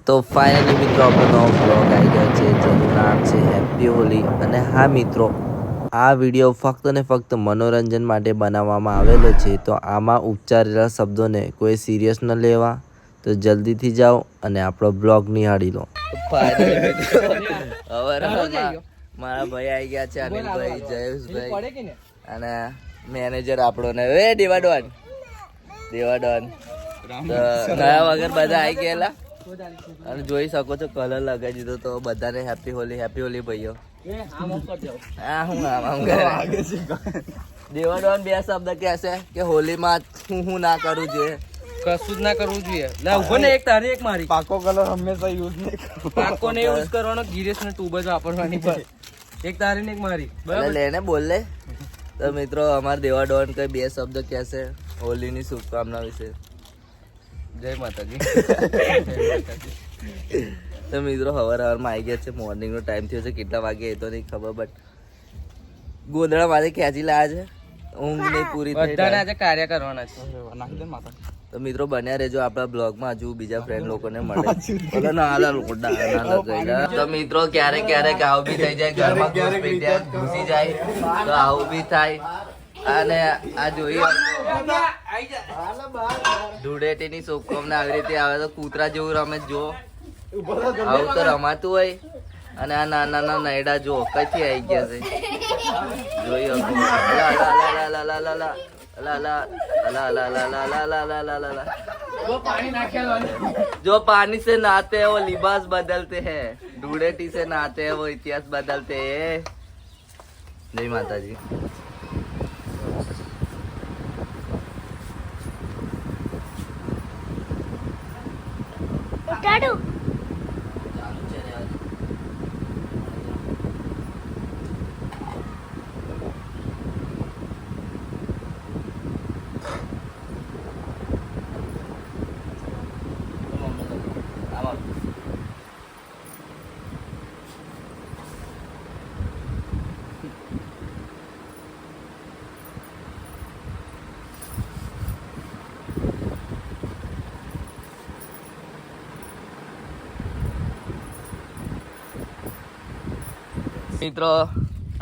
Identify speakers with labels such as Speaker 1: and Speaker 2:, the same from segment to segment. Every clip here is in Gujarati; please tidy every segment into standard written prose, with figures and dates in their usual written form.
Speaker 1: તો ફાઇનલી મિત્રો આપણો નવો બ્લોગ આવી ગયો છે જેનું નામ છે હેપી હોલી. અને હા મિત્રો, આ વિડીયો ફક્ત ને ફક્ત મનોરંજન માટે બનાવવામાં આવેલો છે. તો આમાં ઉચ્ચારેલા શબ્દોને કોઈ સિરિયસ ન લેવા. તો જલ્દીથી જાઓ અને આપણો બ્લોગ નિહાળી લો. મારા ભાઈ આવી ગયા છે, અનિલભાઈ, જયેશભાઈ અને મેનેજર આપણો ને દેવાડોન નયા વગર બધા આવી ગયેલા. અને જોઈ શકો છો કલર લગાવી દીધો. તો બધાને હેપી હોલી ભાઈઓ. દેવાડોન બે શબ્દ કહેશે કે હોલીમાં હું ના કરું જોઈએ,
Speaker 2: કશું જ ના કરવું જોઈએ. લે ઉભો ને, એક તારી એક મારી.
Speaker 3: પાકો કલર હંમેશા યુઝ નહીં કરવો.
Speaker 2: પાકો ને યુઝ કરવાનો, ગિરેશ ને ટ્યુબ જ વાપરવાની. બસ એક તારી ને એક મારી. બરાબર,
Speaker 1: લેને બોલ લે. તો મિત્રો અમારા દેવાડોન કઈ બે શબ્દ કહેશે હોલીની શુભકામના વિશે.
Speaker 2: જય માતાજી.
Speaker 1: તો મિત્રો સવારમાં આવી ગયા છે. મોર્નિંગનો ટાઈમ થયો છે. કેટલા વાગે એ તો નહીં ખબર, બટ ગોદડા મારે ખેંચી લાયા છે. ઊંઘ નહીં પૂરી થઈ.
Speaker 2: બધાને આજે કાર્ય કરવાના છે.
Speaker 3: નાખી દે માતા.
Speaker 1: તો મિત્રો બન્યા રહેજો આપણા બ્લોગમાં. હજુ બીજા ફ્રેન્ડ લોકોને મળે. તો મિત્રો ક્યારેક ક્યારેક આવું બી થઈ જાય, ઘરમાં ઘૂસી જાય તો આવું બી થાય. અને આ જોઈએ ધૂળેટીની શુભકામના આવી રીતે આવે તો કૂતરા જેવું રમે. જો આવું તો રમાતું હોય. અને આ નાના નાના નૈડા જો કઈથી આવી ગયા છે જોઈ जो पानी से नहाते हैं वो लिबास बदलते हैं, धूड़ेटी से नहाते हैं वो इतिहास बदलते हैं. जय माता जी. મિત્રો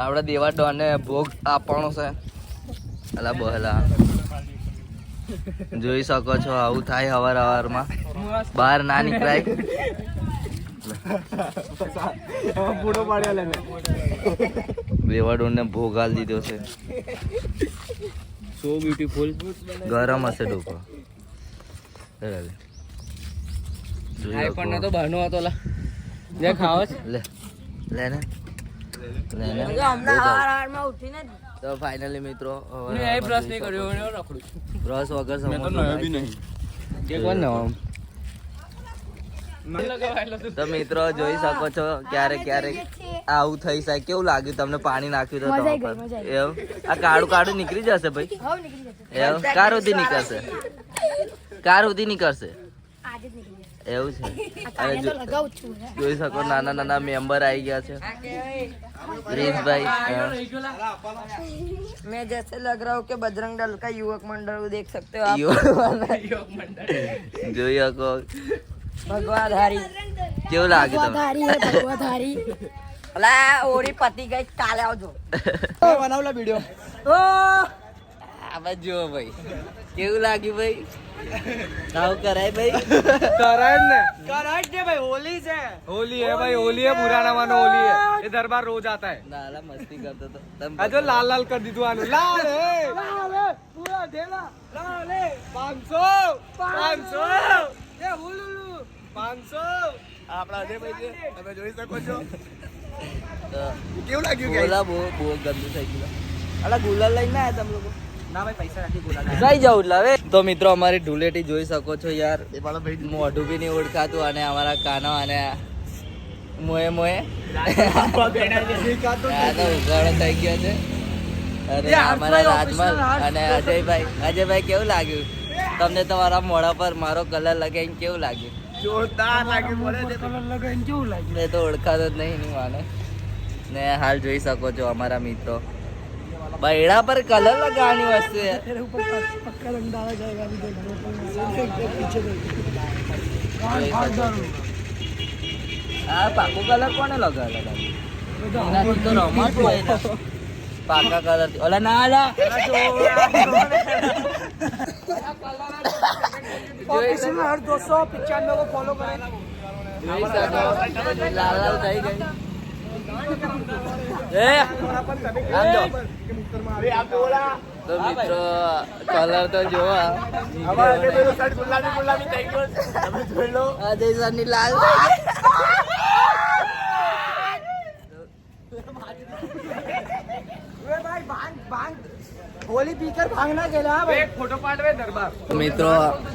Speaker 1: આપડે દેવાડોને ભોગ આપવાનો છે. અલા બહલા જોઈ શકો છો આવું થાય હવારમાં. બહાર ના નીકળાય. દેવાડોને ભોગ આલ દીધો છે.
Speaker 2: So beautiful.
Speaker 1: ગરમ હશે ડોકો.
Speaker 2: પણ તો બહારનો હતો. લા જે ખાવ
Speaker 1: લે લે ને. તો ફાઇનલી મિત્રો
Speaker 2: બ્રશ નહીં કર્યો, રખડું
Speaker 1: બ્રશ વગર તો મિત્રો જોઈ શકો છો ક્યારેક ક્યારેક આવું થઈ શકે. કેવું લાગ્યું તમને? પાણી નાખ્યું તો એમ આ કાળું કાળું નીકળી જશે ભાઈ. એમ કાર સુધી નીકળશે, કાર સુધી નીકળશે એવું છે. અને જોઈ શકો નાના નાના મેમ્બર આવી ગયા છે. प्रिंसभाई
Speaker 4: मैं जैसे लग रहा हूँ कि बजरंग दल का युवक मंडल को देख सकते हो आप.
Speaker 1: જોઈ શકો
Speaker 4: भगवाधारी
Speaker 1: કેવું લાગે તમને?
Speaker 4: भगवाधारी अला ओरी पति गई काले आवजो
Speaker 3: બનાવલા વિડિયો.
Speaker 4: ओ
Speaker 1: આ જો ભાઈ કેવું લાગ્યું ભાઈ? આવું કરાય ભાઈ?
Speaker 3: કરાય ને ભાઈ. होली से होली है भाई, होली है. पुराना मानो होली है. ये दरबार रोज आता है.
Speaker 1: નાલા મસ્તી કરતો તો તમે
Speaker 3: આ જો લાલ લાલ કરી દીધું આનું. લાલ હે પૂરા ઢેલા લાલ હે. 500 એ હુલુલુ 500 આપણા અજયભાઈ છે, તમે જોઈ શકો છો. કેવું લાગ્યું?
Speaker 1: બોલા બહુ ગંદુ થઈ ગયું. અલા ગુલાલ લઈને આયા તમે લોકો?
Speaker 3: ના ભાઈ, પૈસા રાખી બોલા.
Speaker 1: કઈ જાવ એટલે હવે. તો મિત્રો અમારી ધૂળેટી જોઈ શકો છો યાર. મોઢું બી નહીં ઓળખાતું. અને અમારા કાનો અને મોએ ઉઘાડો થઈ ગયો છે. અને અમારા રાજમલ અને અજયભાઈ કેવું લાગ્યું તમને? તમારા મોઢા પર મારો કલર લગાવીને કેવું લાગ્યું?
Speaker 3: જોરદાર લાગ્યું. બોલે તે કલર લગાવીને કેવું લાગ્યું?
Speaker 1: મેં તો ઓળખાતો જ નહીં માને. ને હાલ જોઈ શકો છો અમારા મિત્રો બૈડા પર કલર लगानी वस्तु है.
Speaker 3: पक्का रंग डाला जाएगा अभी देख लो.
Speaker 1: આ પાકો કલર કોને લગાવેલા એનાથી તો રમત હોય ને પાકા કલર થી ઓલા ના આલા
Speaker 3: ફોલો કરે
Speaker 1: લાલ લાલ થઈ ગઈ એ આમ જો તો મિત્રો કલર તો જોવો આ જય સરની લાલ
Speaker 3: હોલી પીકર ભાંગ ના ગયેલા એક ફોટો પાડવે દરબાર
Speaker 1: મિત્રો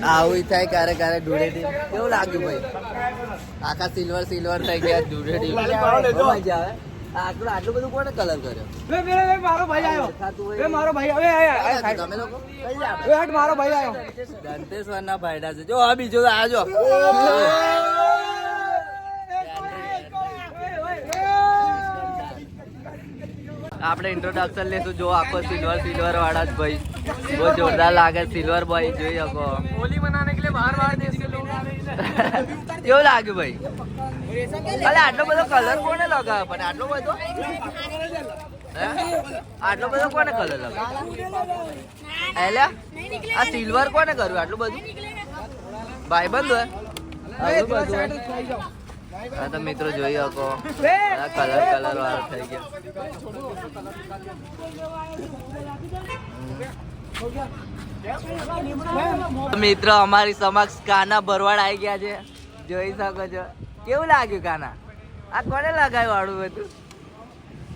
Speaker 1: આવું થાય ક્યારે ક્યારે ધૂળેટી કેવું લાગ્યું ભાઈ આખા સિલ્વર થઈ ગયા ધૂળેટી મજા આવે આટલું બધું કોને કલર કર્યો
Speaker 3: મારો ભાઈ આવ્યો મારો ભાઈ
Speaker 1: તમે લોકો
Speaker 3: મારો ભાઈ આવ્યો
Speaker 1: દંતેશ્વર ના ભાઈડા છે જો આ બીજો આજો આપણે ઇન્ટ્રોડક્શન લેશું જો આખો સિલ્વર વાળા જ ભાઈ બહુ જોરદાર લાગે સિલ્વર બોય જોઈ શકો
Speaker 3: होली मनाने के लिए बाहर देश के लोग आ रहे
Speaker 1: કેવું લાગ્યું ભાઈ અલે આટલો બધો કલર કોને લગાવ્યો પણ આટલો બધો હે? આટલો બધો કોને કલર લગાવ્યો એલે આ સિલ્વર કોને કર્યું આટલું બધું ભાઈબંધ હોય આટલું બધું હોય? હા તો મિત્રો જોઈ શકો કલર વાળો થઈ ગયો મિત્રો અમારી સમક્ષ કાના ભરવાડ આવી ગયા છે જોઈ શકો છો કેવું લાગ્યું કાના આ કોને લગાવ્યું આડું બધું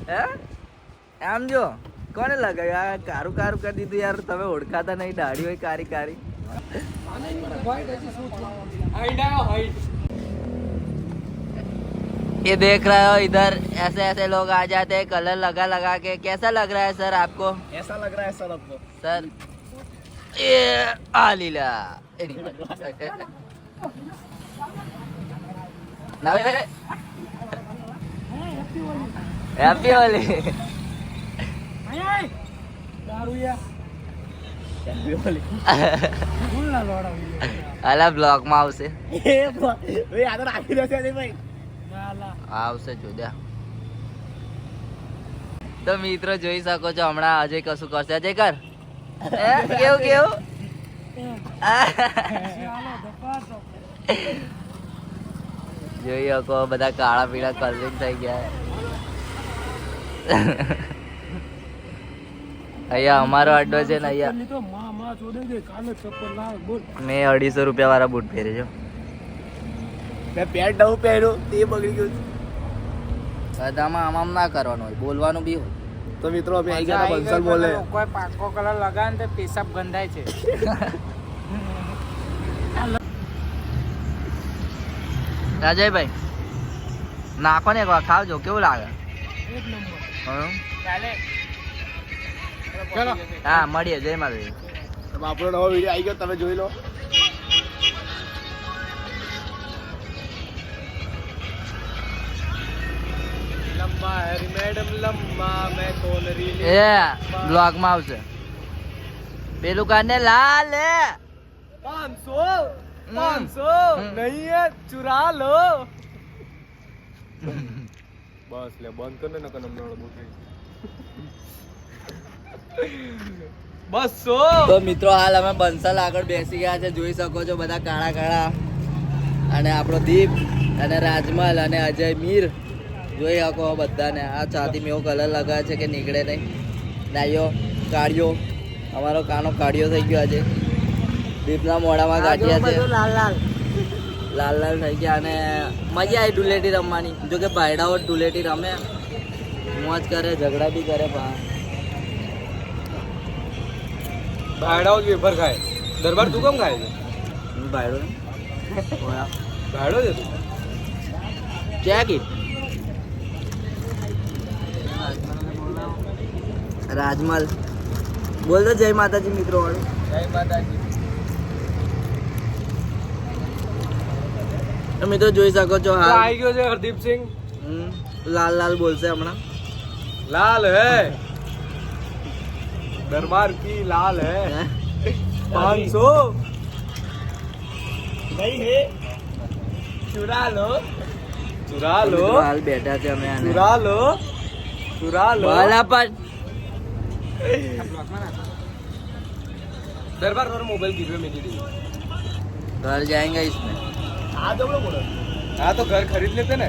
Speaker 1: હે આમ જો કોને લગાવ્યું આ કારું કરી દીધું યાર તમે ઓળખાતા નહીં દાઢી હોય કારી ये देख रहे हो इधर ऐसे लोग आ जाते हैं कलर लगा के कैसा लग रहा है सर आपको
Speaker 3: ऐसा लग रहा है सर आपको
Speaker 1: सर ये आलीला हैप्पी होली અલા બ્લોક માં આવશે આવશે જોદ્યા તો મિત્રો જોઈ શકો છો હમણાં અજય કશું કરશે અજય કર કેવું જોઈ શકો બધા કાળા પીળા કલરિંગ થઈ ગયા અહીંયા અમારો અડ્ડો છે ને અહીંયા મેં 250 રૂપિયા વાળા બૂટ પહેરે છો
Speaker 3: મેં પેન્ટ નવું પહેર્યું તે બગડી ગયું
Speaker 1: બધામાં આમ ના કરવાનું હોય બોલવાનું બી હોય
Speaker 3: તો મિત્રો અમે આવી ગયા બંસલ બોલે
Speaker 2: કોઈ પાકો કલર લગાવે ને પેશાબ ગંધાય છે
Speaker 1: રાજયભાઈ નાખો ને એક વાર ખાવજો કેવું લાગે
Speaker 3: ચલો
Speaker 1: હા મળીએ જય માતાજી
Speaker 3: આપણો નવો વિડીયો આવી ગયો તમે જોઈ લો લંબા હરી મેડમ લંબા મે કોલરી
Speaker 1: એ બ્લોગ માં આવશે પેલું કાને લાલ
Speaker 3: 500 નહીં હે ચુરા લો બસ લે બંધ કર ને નકર નમણો બોલ 200
Speaker 1: તો મિત્રો હાલ અમે બંસલ આગળ બેસી ગયા છે જોઈ શકો છો બધા કાળા અને આપણો દીપ અને રાજમલ અને અજય મીર જોઈ શકો બધાને આ છાતી મેવો કલર લગાવે છે કે નીકળે નહીં નાયો કાઢ્યો અમારો કાનો કાઢ્યો થઈ ગયો આજે દીપના મોઢામાં ગાંઠિયા છે લાલ થઈ ગયા અને મજા આવી ધૂળેટી રમવાની જો કે ભાઈડાઓ ધૂળેટી રમે મોજ કરે ઝઘડા બી કરે
Speaker 3: ભાડાઓ જ વેફર ખાય દરબાર તું કેમ ખાય છે
Speaker 1: ભાઈડો
Speaker 3: ભાડો છે તું
Speaker 1: क्या की રાજમલ બોલ દો જય માતાજી મિત્રો વાળું
Speaker 3: જય માતાજી
Speaker 1: તો મિત્રો જોઈ શકો છો હાલ
Speaker 3: આવી ગયો છે હરદીપસિંહ
Speaker 1: લાલ બોલશે હમણાં
Speaker 3: લાલ હે दरबार की लाल है 500 नहीं है चुरा लो ચુરા લો
Speaker 1: મિત્રો હાલ બેઠા છે અમે આને
Speaker 3: ચુરા લો
Speaker 1: વાલા પણ
Speaker 3: दरबार और मोबाइल गिरवे में नहीं दी
Speaker 1: घर जाएंगे इसमें
Speaker 3: हाँ तो बोलो हाँ तो घर खरीद लेते ना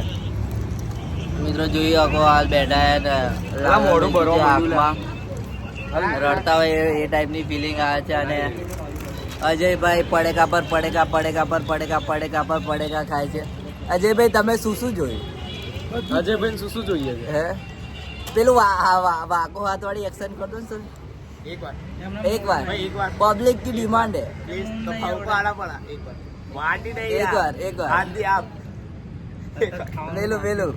Speaker 1: મિત્રો જોઈ શકો હાલ બેઠા હે ને
Speaker 3: આ મોઢું ભરવા
Speaker 1: આંખમાં રડતા હોય એ ટાઈપની ફિલિંગ આવે છે અને અજયભાઈ પડેકા પર પડેકા પડેકા પર પડેકા પડેકા પર પડેકા ખાય છે અજયભાઈ તમે શું શું જોયું
Speaker 3: અજયભાઈ શું શું જોઈએ છે
Speaker 1: હે પેલું વાકો હાથ વાળી એક્શન કરતો ને સર
Speaker 3: एक बार
Speaker 1: एक बार
Speaker 3: भाई एक बार
Speaker 1: पब्लिक की डिमांड है
Speaker 3: प्लीज तो खाओ को आना पड़ा एक बार वाटी नहीं
Speaker 1: एक बार
Speaker 3: हाथ दी आप
Speaker 1: વેલું વેલું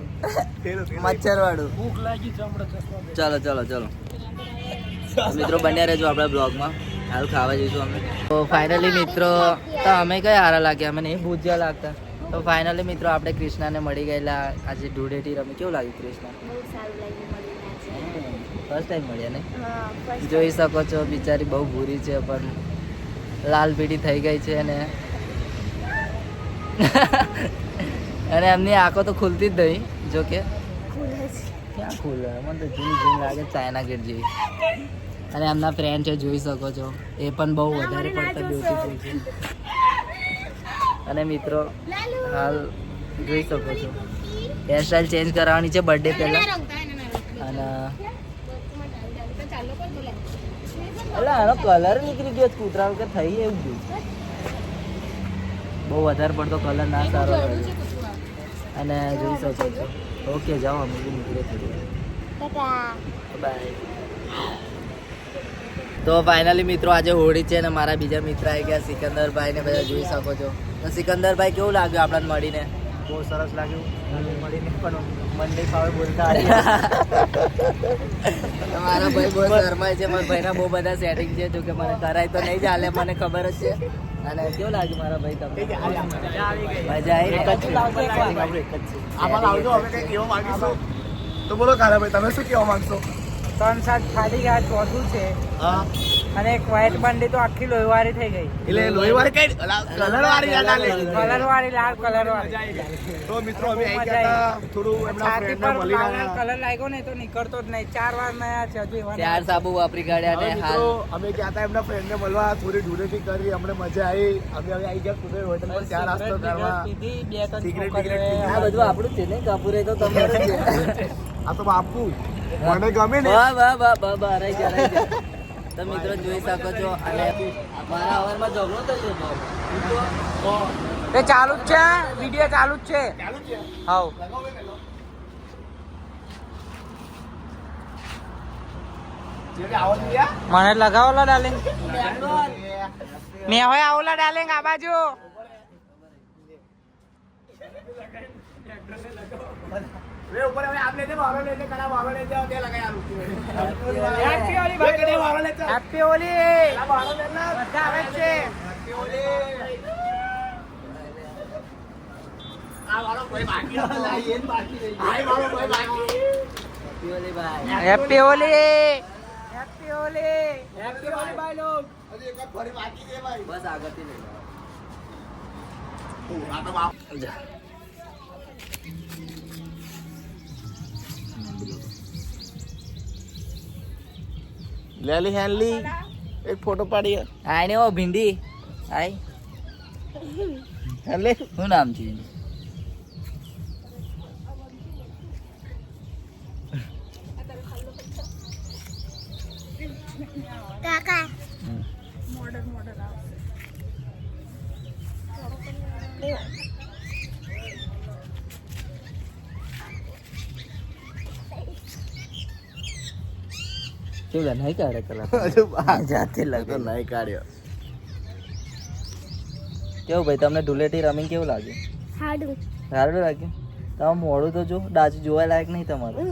Speaker 1: મચ્છર વાળું ચલો ચલો ચલો મિત્રો બન્યા રહેજો આપણા બ્લોગમાં હાલ ખાવા જઈશું અમે તો ફાઇનલી મિત્રો તો અમે કઈ હારા લાગ્યા અમે નહીં ભૂજ્યા લાગતા તો ફાઇનલી મિત્રો આપણે કૃષ્ણાને મળી ગયેલા આજે ધૂળેટી રમી કેવું લાગ્યું કૃષ્ણ ફર્સ્ટ ટાઈમ મળ્યા ને જોઈ શકો છો બિચારી બહુ ભૂરી છે પણ લાલ પીળી થઈ ગઈ છે અને અને એમની આંખો તો ખુલતી જ નહીં જો કે ક્યાં ખુલે મને તો જીન જીન લાગે ચાઇના ગેટ જેવી અને એમના ફ્રેન્ડ છે જોઈ શકો છો એ પણ બહુ વધારે પડતા બ્યુટીફુલ છે અને મિત્રો હાલ જોઈ શકો છો હેરસ્ટાઈલ ચેન્જ કરાવવાની છે બર્થડે પહેલાં અને એટલે આનો કલર નીકળી ગયો કૂતરા વગર થઈ એવું ગયું બહુ વધારે પડતો કલર ના સારો રહ્યો અને જોઈ શકો છો ઓકે જાઓ અમે બી નીકળે થોડી બાય તો ફાઇનલી મિત્રો આજે હોળી છે ને મારા બીજા મિત્ર આવી ગયા સિકંદરભાઈ ને બધા જોઈ શકો છો તો સિકંદરભાઈ કેવું લાગ્યું આપણને મળીને
Speaker 3: બહુ સરસ લાગ્યું મળીને પણ મન નહીં ફાવે બોલતા
Speaker 1: મારા ભાઈ બહુ શરમાય છે મારા ભાઈના બહુ બધા સેટિંગ છે જો કે મને કરાય તો નહીં ચાલે મને ખબર જ છે અને કેવું લાગ્યું મારા ભાઈ તમને મજા આવી
Speaker 3: આમાં આવજો હવે કંઈક કેવો માંગીશું તો બોલો કારા ભાઈ તમે શું કહેવા માંગશો
Speaker 2: 3-7 ફાટી ગયા ચોથું છે
Speaker 3: હા
Speaker 2: અને એક વ્હાઈટ બંડી તો આખી લોહીવાળી થઈ ગઈ
Speaker 3: એટલે લોહીવાળી કઈ કલર વાળી યાદ આવે
Speaker 2: કલર વાળી લાલ કલર વાળી
Speaker 3: તો મિત્રો અમે આવી ગયા હતા થોડું એમના
Speaker 2: છાતી
Speaker 3: ફ્રેન્ડને
Speaker 2: પર
Speaker 3: મળી
Speaker 2: લાલ
Speaker 3: ગયા
Speaker 2: કલર લાગ્યો ને તો નીકળતો જ નહીં 4 વાર મેં છે હજુ એવા
Speaker 1: ચાર સાબુ વાપરી કાઢ્યા
Speaker 3: હવે
Speaker 1: ને હાલ
Speaker 3: મિત્રો અમે ગયા હતા એમના ફ્રેન્ડને મળવા થોડી ધૂળેટી કરી અમને મજા આવી અમે હવે આવી ગયા કુબેર હોટલ પર ચા નાસ્તો કરવા
Speaker 2: પીધી બે ત્રણ
Speaker 3: સિગરેટ
Speaker 2: છોકરીઓએ
Speaker 3: પીધી.
Speaker 1: આ બધું આપણું જ છે ને કપૂરે તો તમારું જ છે
Speaker 3: આ તો બાપુ મને ગમે ને
Speaker 1: વાહ વાહ વાહ વાહ વાહ રહી ગયા તો મિત્રો જોઈ શકો છો અને મારા અવાજમાં ઝઘડો થયો છે
Speaker 2: એ ચાલુ જ છે વિડિયો ચાલુ જ છે હાઉ મને લગાવો ડાર્લિંગ મેં હવે આવલા ડાર્લિંગ આ બાજુ
Speaker 3: वे ऊपर हमें आप लेते बाबा लेते कड़ा बाबा लेते और क्या लगा यार
Speaker 2: હેપી હોલી ભાઈ
Speaker 3: कड़े बाबा लेते
Speaker 2: હેપી હોલી
Speaker 3: बाबा लेना
Speaker 2: બધા આવે છે
Speaker 3: हैप्पी होली आ वालो कोई बाकी नहीं ये बाकी नहीं आई वालो कोई बाकी
Speaker 2: happy Holi happy Holi happy Holi ભાઈ લોગ
Speaker 3: अरे एक बार बाकी है भाई
Speaker 1: બસ આગળથી લઈ
Speaker 3: आ तो बाप लेली हैली एक फोटो पाड़ी है
Speaker 1: આય ને ઓ ભીંડી આય
Speaker 3: हैली
Speaker 1: શું નામ છે
Speaker 5: કાકા
Speaker 1: કેવું નહીં કાઢે કલા જાતે લગો નહીં કાઢ્યો કેવું ભાઈ તમને ધૂળેટી રમીને કેવું લાગ્યું
Speaker 5: હાડું
Speaker 1: સારું લાગ્યું તમે મોડું તો જો ડાચું જોવા લાયક નહીં તમારું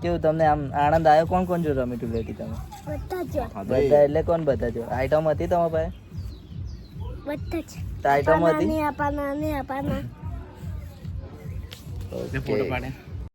Speaker 1: કેવું તમને આમ આનંદ આવ્યો કોણ કોણ જો રમી ધૂળેટી તમે
Speaker 5: બધા જ
Speaker 1: બધા એટલે કોણ બધા જો આઈટમ હતી તમારા પાસે
Speaker 5: બધા જ
Speaker 1: તો આઈટમ હતી
Speaker 5: આપવાના
Speaker 1: ઓકે.